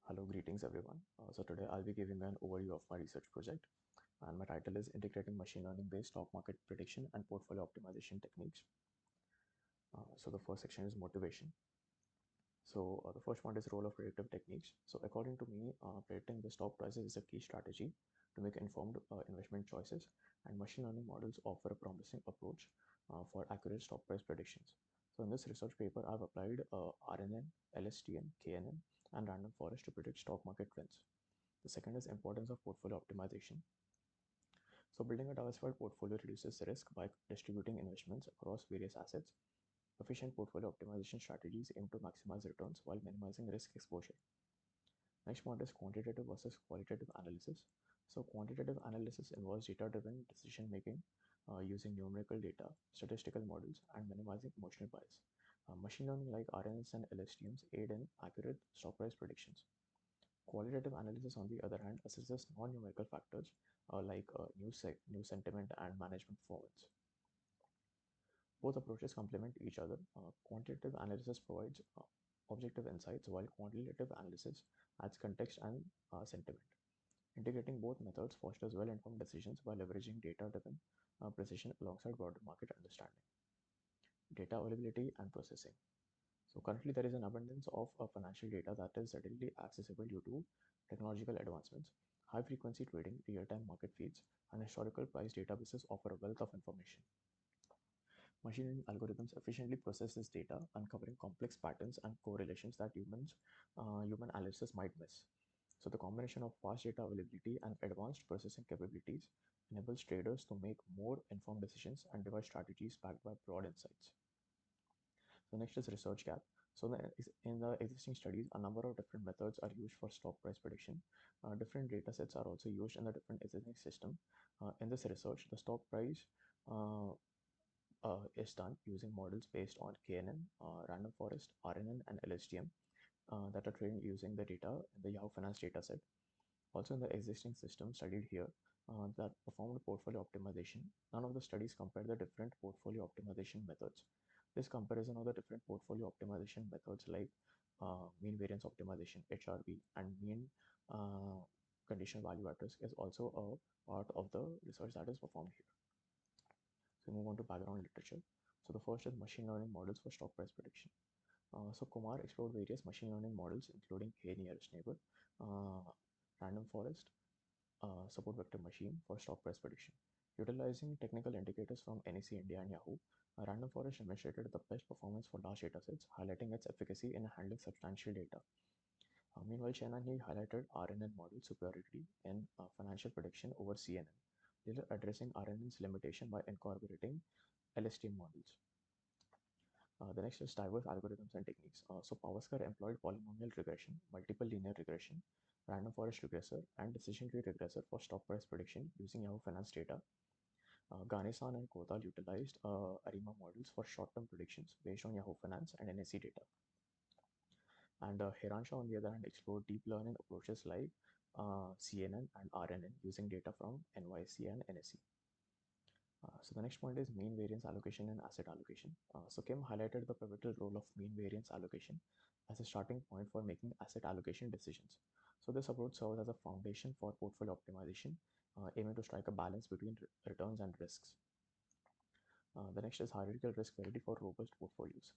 Hello, greetings everyone. So today I'll be giving an overview of my research project, and my title is Integrating Machine Learning Based Stock Market Prediction and Portfolio Optimization Techniques. So the first section is motivation. So the first one is role of predictive techniques. So according to me, predicting the stock prices is a key strategy to make informed investment choices, and machine learning models offer a promising approach for accurate stock price predictions. So in this research paper, I've applied RNN, LSTM, KNN, and random forest to predict stock market trends. The second is importance of portfolio optimization. So building a diversified portfolio reduces risk by distributing investments across various assets. Efficient portfolio optimization strategies aim to maximize returns while minimizing risk exposure. Next one is quantitative versus qualitative analysis. So quantitative analysis involves data-driven decision making using numerical data, statistical models, and minimizing emotional bias. Machine learning like RNNs and LSTMs aid in accurate stock price predictions. Qualitative analysis, on the other hand, assesses non-numerical factors like news sentiment and management performance. Both approaches complement each other. Quantitative analysis provides objective insights, while qualitative analysis adds context and sentiment. Integrating both methods fosters well-informed decisions by leveraging data-driven precision alongside broader market understanding. Data availability and processing. So currently there is an abundance of financial data that is readily accessible due to technological advancements. High-frequency trading, real-time market feeds, and historical price databases offer a wealth of information. Machine learning algorithms efficiently process this data, uncovering complex patterns and correlations that human analysis might miss. So the combination of fast data availability and advanced processing capabilities enables traders to make more informed decisions and devise strategies backed by broad insights. So next is research gap. So in the existing studies, a number of different methods are used for stock price prediction. Different data sets are also used in the different existing system. In this research, the stock price uh, is done using models based on KNN, random forest, RNN, and LSTM that are trained using the data in the Yahoo Finance dataset. Also in the existing system studied here that performed portfolio optimization, none of the studies compared the different portfolio optimization methods. This comparison of the different portfolio optimization methods like mean variance optimization, HRV, and mean conditional value at risk is also a part of the research that is performed here. So move on to background literature. So the first is machine learning models for stock price prediction. So Kumar explored various machine learning models, including k-nearest neighbor, uh, random forest, support vector machine for stock price prediction. Utilizing technical indicators from NEC India and Yahoo, random forest demonstrated the best performance for large datasets, highlighting its efficacy in handling substantial data. Meanwhile, Chen and he highlighted RNN model superiority in financial prediction over CNN, later addressing RNN's limitation by incorporating LSTM models. The next is diverse algorithms and techniques. So Pavaskar employed polynomial regression, multiple linear regression, random forest regressor, and decision tree regressor for stock price prediction using Yahoo Finance data. Ganesan and Kotal utilized ARIMA models for short-term predictions based on Yahoo Finance and NSE data. And Hiransha, on the other hand, explored deep learning approaches like CNN and RNN using data from NYSE and NSE. So the next point is mean variance allocation and asset allocation. So Kim highlighted the pivotal role of mean variance allocation as a starting point for making asset allocation decisions. So this approach serves as a foundation for portfolio optimization, aiming to strike a balance between returns and risks. The next is hierarchical risk variety for robust portfolios.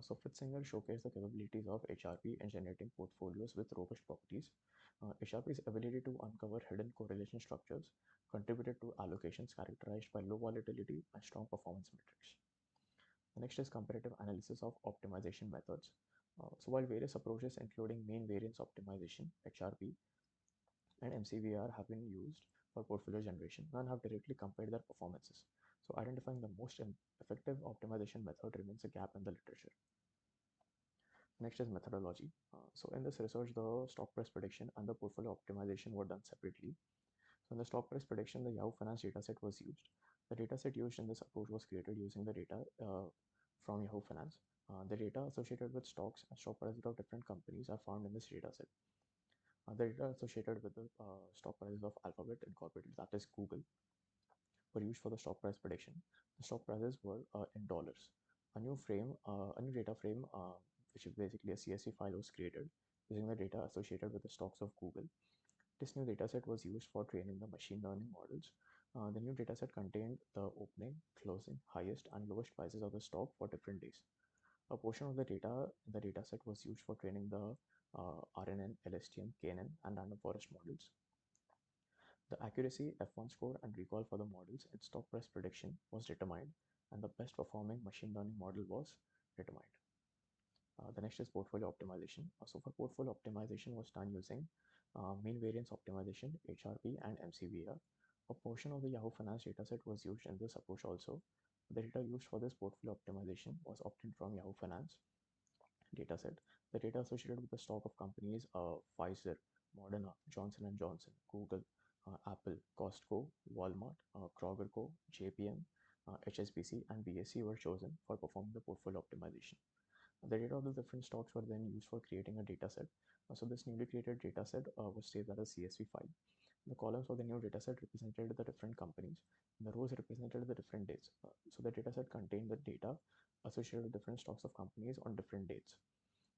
So Fitzinger showcased the capabilities of HRP in generating portfolios with robust properties. HRP's ability to uncover hidden correlation structures contributed to allocations characterized by low volatility and strong performance metrics. The next is comparative analysis of optimization methods. So while various approaches including mean variance optimization, HRP, and MCVR have been used for portfolio generation, none have directly compared their performances. So identifying the most effective optimization method remains a gap in the literature. Next is methodology. So in this research, the stock price prediction and the portfolio optimization were done separately. So in the stock price prediction, the Yahoo Finance dataset was used. The dataset used in this approach was created using the data from Yahoo Finance. The data associated with stocks and stock prices of different companies are found in this dataset. The data associated with the stock prices of Alphabet Incorporated, that is Google, were used for the stock price prediction. The stock prices were in dollars. A new data frame, which is basically a CSV file, was created using the data associated with the stocks of Google. This new dataset was used for training the machine learning models. The new dataset contained the opening, closing, highest, and lowest prices of the stock for different days. A portion of the data in the dataset was used for training the RNN, LSTM, KNN, and random forest models. The accuracy, F1 score, and recall for the models and stock price prediction was determined, and the best performing machine learning model was determined. The next is portfolio optimization. So for portfolio optimization was done using mean variance optimization, HRP, and MCVR. A portion of the Yahoo Finance dataset was used in this approach also. The data used for this portfolio optimization was obtained from Yahoo Finance dataset. The data associated with the stock of companies Pfizer, Moderna, Johnson & Johnson, Google, Apple, Costco, Walmart, Kroger Co., JPM, HSBC, and BSC were chosen for performing the portfolio optimization. The data of the different stocks were then used for creating a dataset. So this newly created dataset was saved as a CSV file. The columns of the new dataset represented the different companies, and the rows represented the different dates. So the dataset contained the data associated with different stocks of companies on different dates.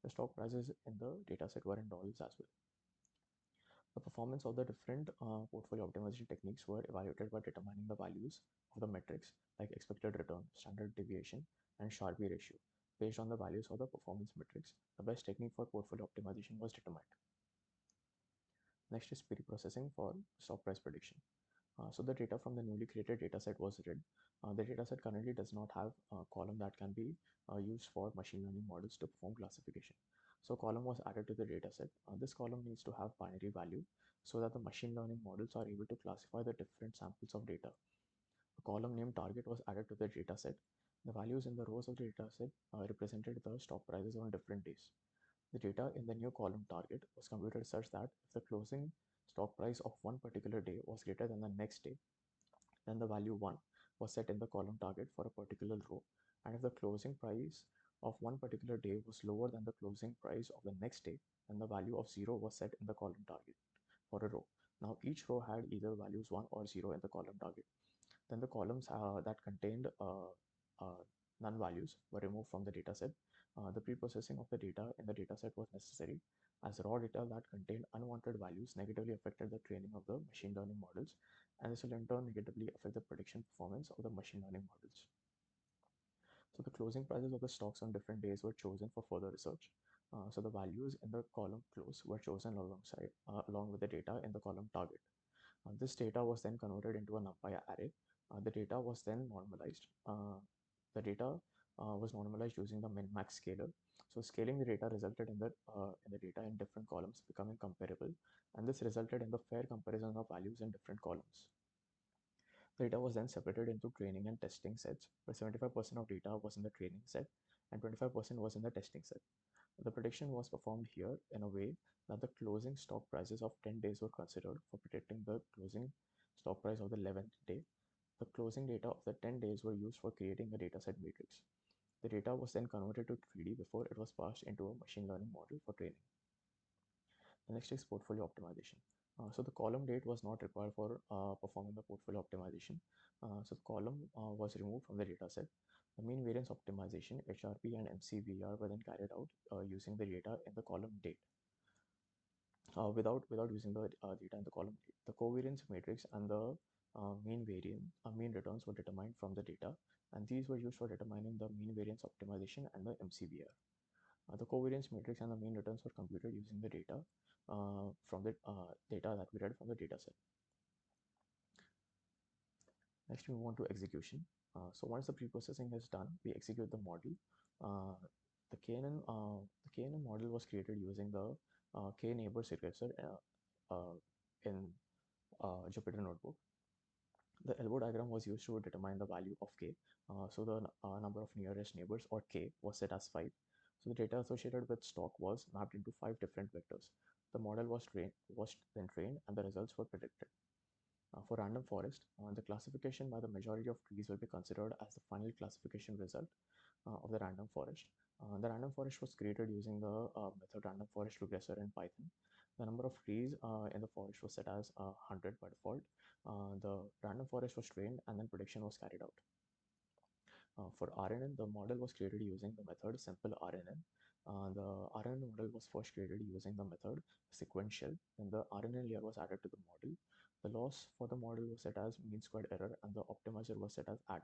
The stock prices in the dataset were in dollars as well. The performance of the different portfolio optimization techniques were evaluated by determining the values of the metrics like expected return, standard deviation, and Sharpe ratio. Based on the values of the performance metrics, the best technique for portfolio optimization was determined. Next is pre-processing for stock price prediction. So the data from the newly created dataset was read. The dataset currently does not have a column that can be used for machine learning models to perform classification. So column was added to the dataset. This column needs to have binary value so that the machine learning models are able to classify the different samples of data. A column named target was added to the dataset. The values in the rows of the dataset represented the stock prices on different days. The data in the new column target was computed such that if the closing stock price of one particular day was greater than the next day, then the value 1 was set in the column target for a particular row, and if the closing price of one particular day was lower than the closing price of the next day, then the value of 0 was set in the column target for a row. Now each row had either values 1 or 0 in the column target. Then the columns that contained none values were removed from the dataset. The pre-processing of the data in the dataset was necessary as raw data that contained unwanted values negatively affected the training of the machine learning models, and this will in turn negatively affect the prediction performance of the machine learning models. So the closing prices of the stocks on different days were chosen for further research. So the values in the column close were chosen along with the data in the column target. This data was then converted into a NumPy array. The data was then normalized. The data was normalized using the min-max scaler. So scaling the data resulted in the data in different columns becoming comparable, and this resulted in the fair comparison of values in different columns. The data was then separated into training and testing sets, where 75% of data was in the training set and 25% was in the testing set. The prediction was performed here in a way that the closing stock prices of 10 days were considered for predicting the closing stock price of the 11th day. The closing data of the 10 days were used for creating a dataset matrix. The data was then converted to 3D before it was passed into a machine learning model for training. The next is portfolio optimization. So the column date was not required for performing the portfolio optimization. So the column was removed from the dataset. The mean variance optimization, HRP and MCVR were then carried out using the data in the column date. Without using the data in the column date. The covariance matrix and the mean returns were determined from the data, and these were used for determining the mean variance optimization and the MCVR. The covariance matrix and the mean returns were computed using the data from the data that we read from the dataset. Next, we move on to execution. So once the pre-processing is done, we execute the model. The KNN model was created using the K-neighbors regressor in Jupyter Notebook. The elbow diagram was used to determine the value of K. So the number of nearest neighbors, or K, was set as 5. So the data associated with stock was mapped into 5 different vectors. The model was then trained, and the results were predicted. For random forest, the classification by the majority of trees will be considered as the final classification result of the random forest. The random forest was created using the method random forest regressor in Python. The number of trees in the forest was set as 100 by default. The random forest was trained, and then prediction was carried out. For RNN, the model was created using the method simple RNN. The RNN model was first created using the method sequential, then the RNN layer was added to the model. The loss for the model was set as mean squared error and the optimizer was set as Adam.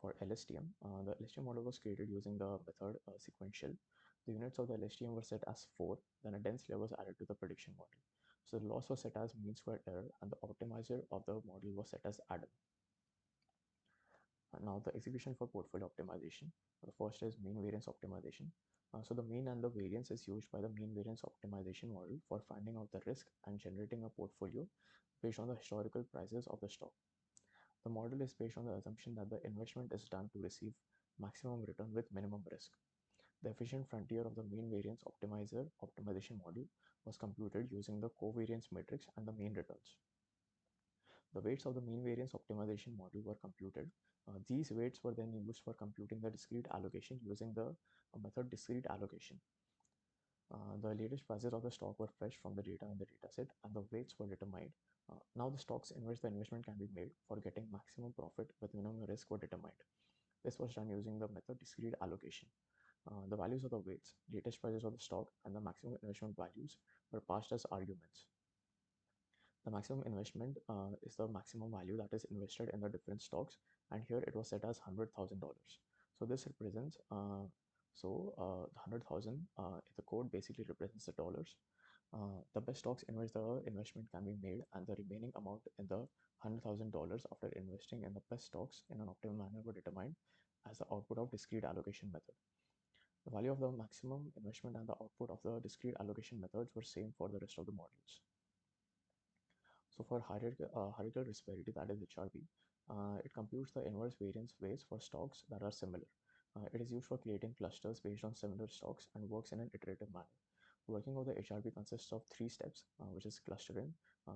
For LSTM, the LSTM model was created using the method sequential. The units of the LSTM were set as 4, then a dense layer was added to the prediction model. So the loss was set as mean squared error and the optimizer of the model was set as Adam. Now the execution for portfolio optimization. The first is mean variance optimization. So the mean and the variance is used by the mean variance optimization model for finding out the risk and generating a portfolio based on the historical prices of the stock. The model is based on the assumption that the investment is done to receive maximum return with minimum risk. The efficient frontier of the mean variance optimization model was computed using the covariance matrix and the mean returns. The weights of the mean variance optimization model were computed. These weights were then used for computing the discrete allocation using the method discrete allocation. The latest prices of the stock were fetched from the data in the dataset and the weights were determined. Now the stocks in which the investment can be made for getting maximum profit with minimum risk were determined. This was done using the method discrete allocation. The values of the weights, latest prices of the stock, and the maximum investment values were passed as arguments. The maximum investment is the maximum value that is invested in the different stocks, and here it was set as $100,000. So this represents the 100,000 the code basically represents the dollars. The best stocks in which the investment can be made and the remaining amount in the $100,000 after investing in the best stocks in an optimal manner were determined as the output of discrete allocation method. The value of the maximum investment and the output of the discrete allocation methods were same for the rest of the modules. So for hierarchical risk variety, that is HRV, it computes the inverse variance weights for stocks that are similar. It is used for creating clusters based on similar stocks and works in an iterative manner. Working of the HRV consists of 3 steps, which is clustering,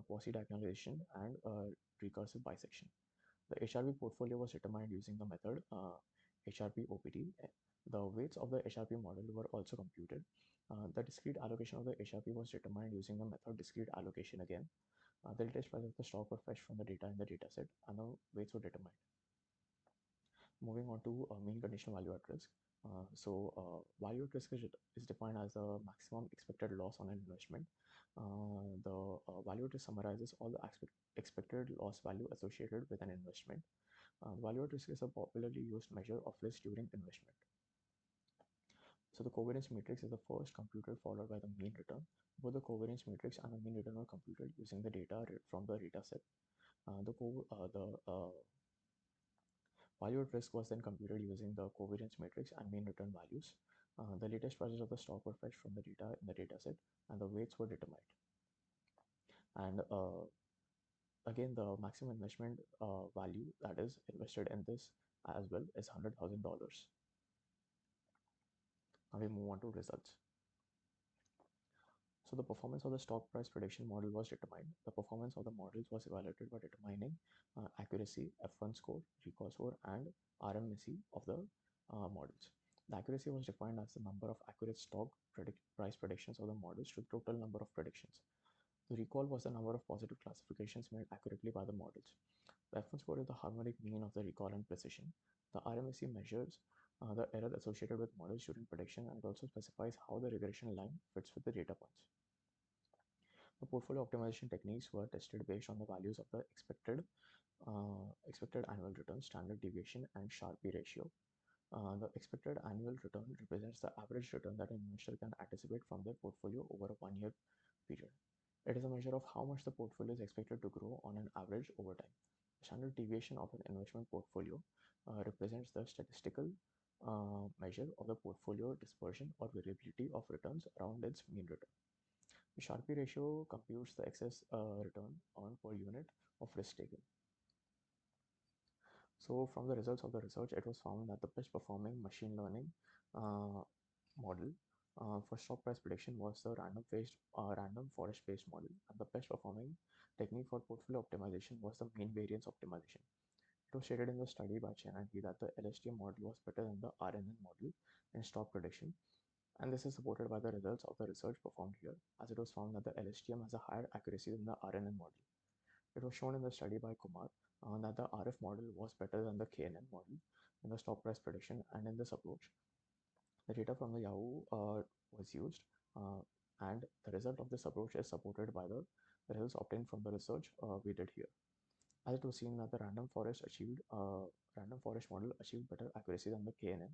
quasi-diagonalization, and recursive bisection. The HRV portfolio was determined using the method HRP OPT. The weights of the HRP model were also computed. The discrete allocation of the HRP was determined using the method discrete allocation again. The latest price of the stock were fetched from the data in the dataset and the weights were determined. Moving on to mean conditional value at risk. Value at risk is defined as the maximum expected loss on an investment. The value at risk summarizes all the expected loss value associated with an investment. Value at risk is a popularly used measure of risk during investment. So the covariance matrix is the first computed, followed by the mean return. Both the covariance matrix and the mean return were computed using the data from the dataset. The value at risk was then computed using the covariance matrix and mean return values. The latest prices of the stock were fetched from the data in the dataset, and the weights were determined. And again, the maximum investment value that is invested in this as well is $100,000. Now we move on to results. So the performance of the stock price prediction model was determined. The performance of the models was evaluated by determining accuracy, F1 score, recall score, and RMSE of the models. The accuracy was defined as the number of accurate stock price predictions of the models to the total number of predictions. The recall was the number of positive classifications made accurately by the models. The F1 score is the harmonic mean of the recall and precision. The RMSE measures the error associated with models during prediction, and it also specifies how the regression line fits with the data points. The portfolio optimization techniques were tested based on the values of the expected annual return, standard deviation, and Sharpe ratio. The expected annual return represents the average return that an investor can anticipate from their portfolio over a 1-year period. It is a measure of how much the portfolio is expected to grow on an average over time. The standard deviation of an investment portfolio represents the statistical measure of the portfolio dispersion or variability of returns around its mean return. The Sharpe ratio computes the excess return on per unit of risk taken. So from the results of the research, it was found that the best performing machine learning model for stock price prediction was the random forest-based model, and the best performing technique for portfolio optimization was the mean variance optimization. It was stated in the study by Chen and He that the LSTM model was better than the RNN model in stock prediction, and this is supported by the results of the research performed here, as it was found that the LSTM has a higher accuracy than the RNN model. It was shown in the study by Kumar that the RF model was better than the KNN model in the stock price prediction and in this approach. The data from the Yahoo was used, and the result of this approach is supported by the results obtained from the research we did here. As it was seen that the random forest model achieved better accuracy than the KNN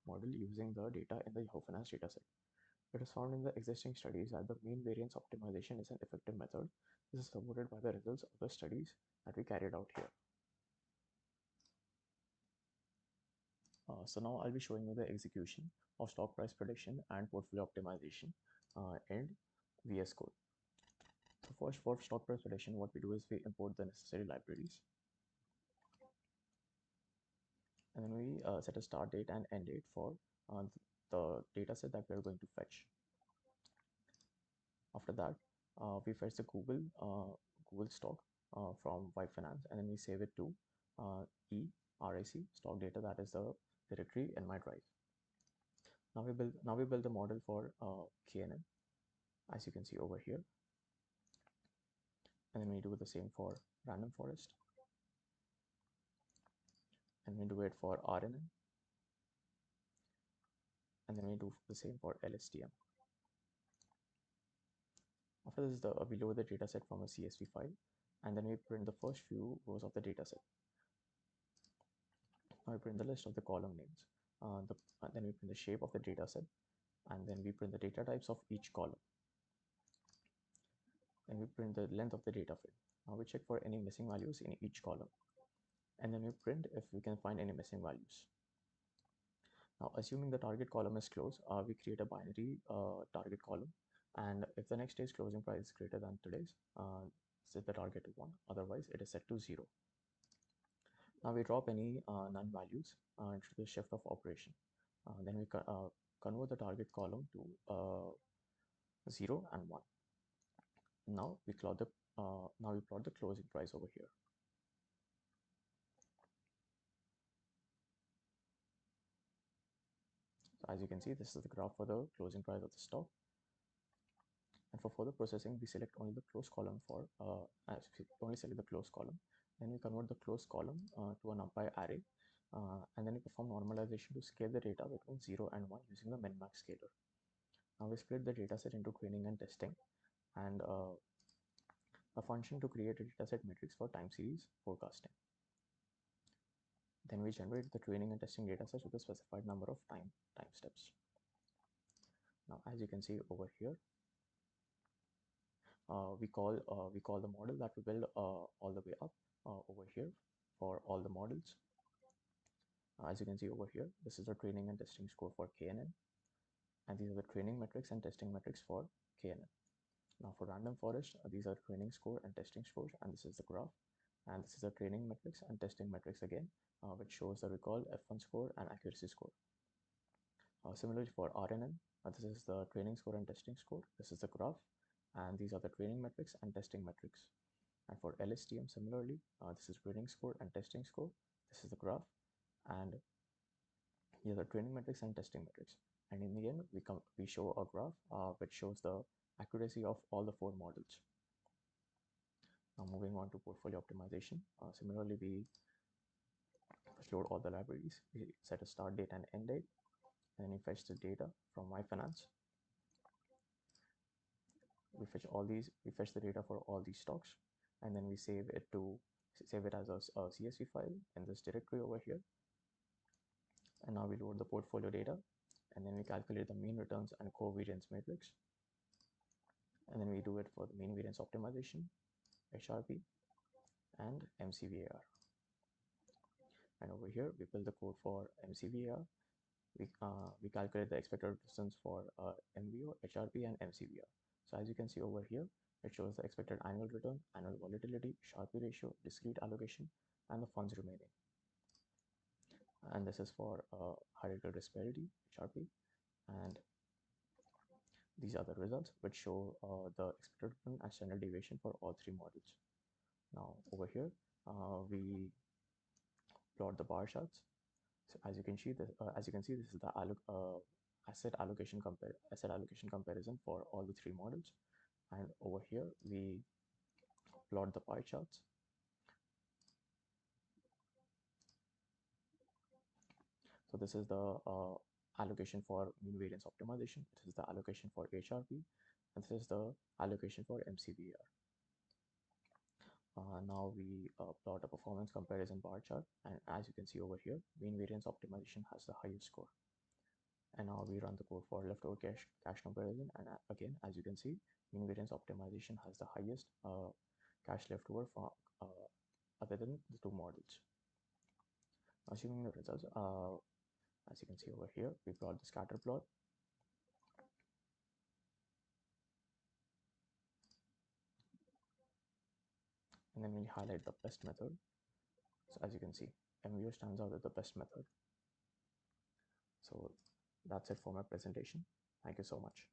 model using the data in the Yahoo Finance dataset. It is found in the existing studies that the mean variance optimization is an effective method. This is supported by the results of the studies that we carried out here. So now I'll be showing you the execution of stock price prediction and portfolio optimization in VS Code. So first, for stock price prediction, what we do is we import the necessary libraries, and then we set a start date and end date for the data set that we are going to fetch. After that, we fetch the Google stock from Y Finance, and then we save it to RIC stock data, that is the directory in my drive. Now we build the model for KNN, as you can see over here, and then we do the same for random forest, and we do it for RNN, and then we do the same for LSTM. After this, we load the dataset from a CSV file, and then we print the first few rows of the dataset. Now we print the list of the column names, then we print the shape of the dataset, and then we print the data types of each column. Then we print the length of the data frame. Now we check for any missing values in each column, and then we print if we can find any missing values. Now, assuming the target column is closed, we create a binary target column, and if the next day's closing price is greater than today's, set the target to 1, otherwise it is set to 0. Now we drop any none values into the shift of operation. Then we convert the target column to 0 and 1. Now we plot the closing price over here. So as you can see, this is the graph for the closing price of the stock. And for further processing, we select only the close column only select the close column. Then we convert the close column to a NumPy array, and then we perform normalization to scale the data between 0 and 1 using the min-max scaler. Now we split the dataset into training and testing, and a function to create a dataset matrix for time series forecasting. Then we generate the training and testing datasets with a specified number of time steps. Now, as you can see over here, we call the model that we build all the way up over here for all the models. As you can see over here, this is the training and testing score for KNN, and these are the training metrics and testing metrics for KNN. Now for random forest, these are training score and testing scores, and this is the graph, and this is the training metrics and testing metrics again, which shows the recall, F1 score, and accuracy score. Similarly for RNN, this is the training score and testing score, this is the graph, and these are the training metrics and testing metrics. And for LSTM, similarly, this is training score and testing score, this is the graph, and here are the training metrics and testing metrics. And in the end, we show a graph which shows the accuracy of all the 4 models. Now moving on to portfolio optimization. Similarly, we first load all the libraries, we set a start date and end date, and then we fetch the data from My Finance. We fetch the data for all these stocks, and then we save it as a CSV file in this directory over here. And now we load the portfolio data, and then we calculate the mean returns and covariance matrix, and then we do it for the mean variance optimization, HRP, and MCVAR. And over here we build the code for MCVAR. We calculate the expected distance for MVO, HRP, and MCVR. So as you can see over here, it shows the expected annual return, annual volatility, Sharpe ratio, discrete allocation, and the funds remaining. And this is for hierarchical disparity, Sharpe, and these are the results which show the expected return and standard deviation for all 3 models. Now over here, we plot the bar charts. So as you can see, this is the asset allocation comparison for all the 3 models. And over here, we plot the pie charts. So this is the allocation for mean variance optimization, this is the allocation for HRP, and this is the allocation for MCVR. Now we plot a performance comparison bar chart, and as you can see over here, mean variance optimization has the highest score. And now we run the code for leftover cache comparison, and again, as you can see, mean variance optimization has the highest cache leftover for other than the two models. Assuming the results, as you can see over here, we plot the scatter plot. And then we highlight the best method. So as you can see, MVO stands out as the best method. So that's it for my presentation. Thank you so much.